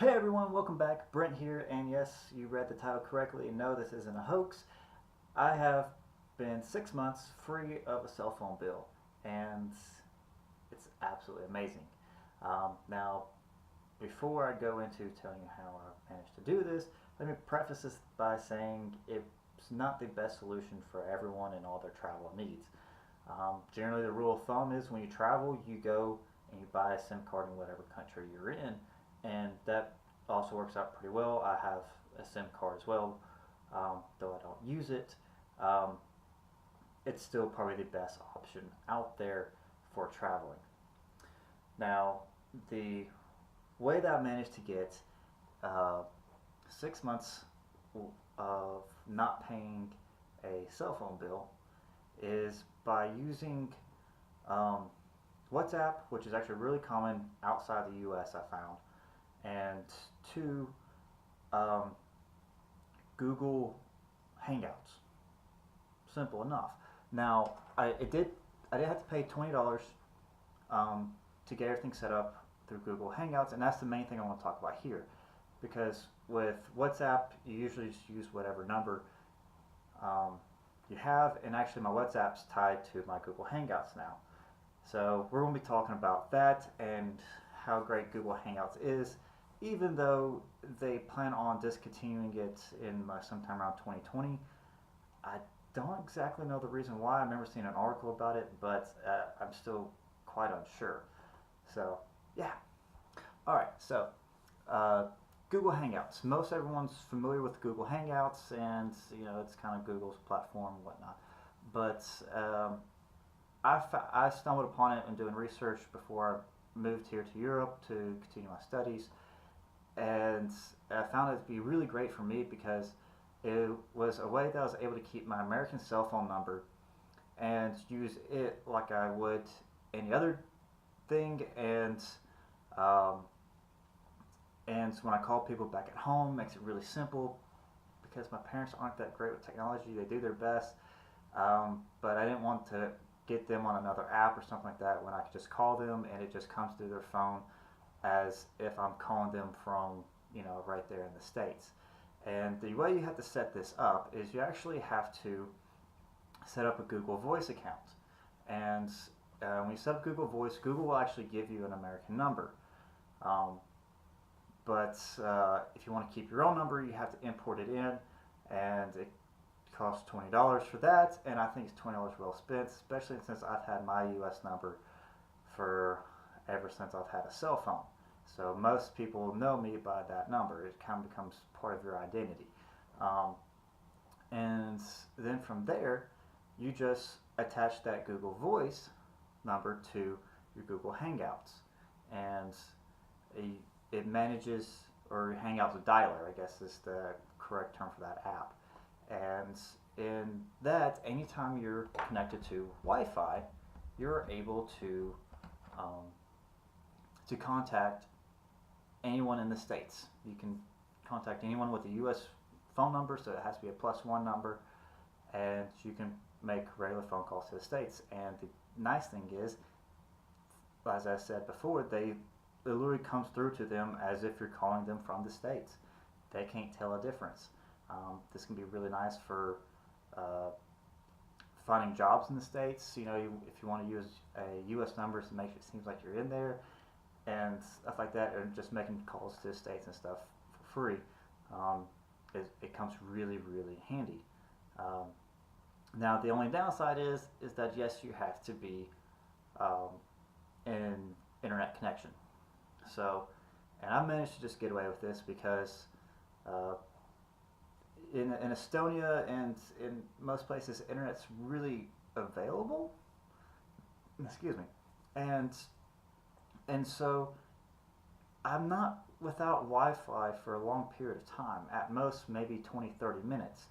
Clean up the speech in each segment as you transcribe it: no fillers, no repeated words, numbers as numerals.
Hey everyone, welcome back. Brent here, and yes, you read the title correctly. No, this isn't a hoax. I have been 6 months free of a cell phone bill, and it's absolutely amazing. Now, before I go into telling you how I managed to do this, let me preface this by saying it's not the best solution for everyone and all their travel needs. Generally, the rule of thumb is when you travel, you go and you buy a SIM card in whatever country you're in, and that also works out pretty well. I have a SIM card as well, though I don't use it. Um, it's still probably the best option out there for traveling. Now, the way that I managed to get uh, 6 months of not paying a cell phone bill is by using um, WhatsApp, which is actually really common outside the US, I found, and two, um, Google Hangouts. Simple enough. Now, I did have to pay $20 to get everything set up through Google Hangouts, and that's the main thing I want to talk about here. Because with WhatsApp, you usually just use whatever number um, you have, and actually my WhatsApp's tied to my Google Hangouts now. So we're going to be talking about that and how great Google Hangouts is, even though they plan on discontinuing it in sometime around 2020. I don't exactly know the reason why. I remember seeing an article about it, but I'm still quite unsure. So, yeah. All right. So, uh, Google Hangouts. Most everyone's familiar with Google Hangouts, and it's kind of Google's platform and whatnot. But I stumbled upon it in doing research before I moved here to Europe to continue my studies, and I found it to be really great for me because it was a way that I was able to keep my American cell phone number and use it like I would any other thing, um, and when I call people back at home, makes it really simple because my parents aren't that great with technology. They do their best, but I didn't want to get them on another app or something like that when I could just call them and it just comes through their phone as if I'm calling them from right there in the States. And the way you have to set this up is you actually have to set up a Google Voice account. And when you set up Google Voice, Google will actually give you an American number. Um, but if you want to keep your own number, you have to import it in, and it costs $20 for that. And I think it's $20 well spent, especially since I've had my U.S. number for ever since I've had a cell phone. So most people know me by that number. It kind of becomes part of your identity. Um, and then from there, you just attach that Google Voice number to your Google Hangouts. And it manages, or Hangouts dialer, I guess is the correct term for that app. And in that, anytime you're connected to Wi-Fi, you're able to contact anyone in the States. You can contact anyone with a U.S. phone number, so it has to be a +1 number, and you can make regular phone calls to the States. And the nice thing is, as I said before, it literally comes through to them as if you're calling them from the States. They can't tell a difference. This can be really nice for uh, finding jobs in the States. If you want to use a U.S. number to make it seem like you're in there, and stuff like that, or just making calls to the States and stuff for free, it comes really, really handy. Um, Now, the only downside is that yes, you have to be um, in internet connection. So, and I managed to just get away with this because uh, in Estonia and in most places, internet's really available. Excuse me, and and so I'm not without Wi-Fi for a long period of time. At most, maybe 20, 30 minutes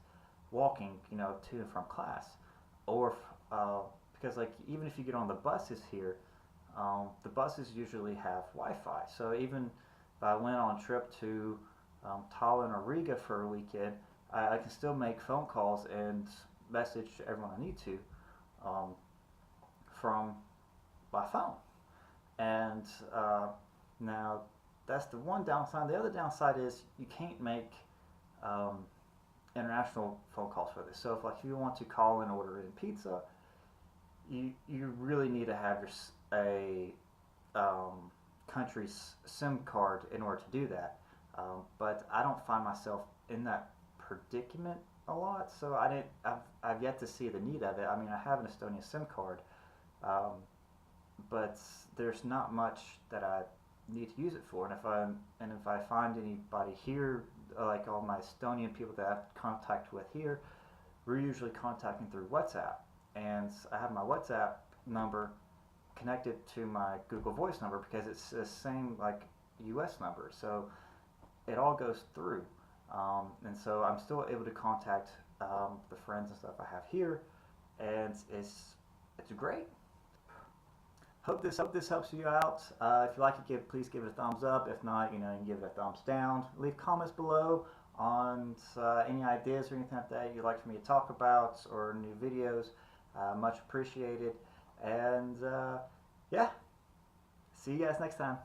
walking, to and from class, or because like even if you get on the buses here, the buses usually have Wi-Fi. So even if I went on a trip to Tallinn or Riga for a weekend, I can still make phone calls and message everyone I need to um, from my phone. And now that's the one downside. The other downside is you can't make um, international phone calls for this. So if you want to call and order in pizza, you really need to have a country's SIM card in order to do that. But I don't find myself in that predicament a lot, so I've yet to see the need of it. I mean, I have an Estonia SIM card, um, but there's not much that I need to use it for. And if I find anybody here, like all my Estonian people that I have contact with here, we're usually contacting through WhatsApp, and I have my WhatsApp number connected to my Google Voice number because it's the same like U.S. number, so it all goes through, and so I'm still able to contact the friends and stuff I have here, and it's great. Hope this helps you out. If you like it, please give it a thumbs up. If not, you can give it a thumbs down. Leave comments below on any ideas or anything like that you'd like for me to talk about or new videos. Much appreciated. And yeah, see you guys next time.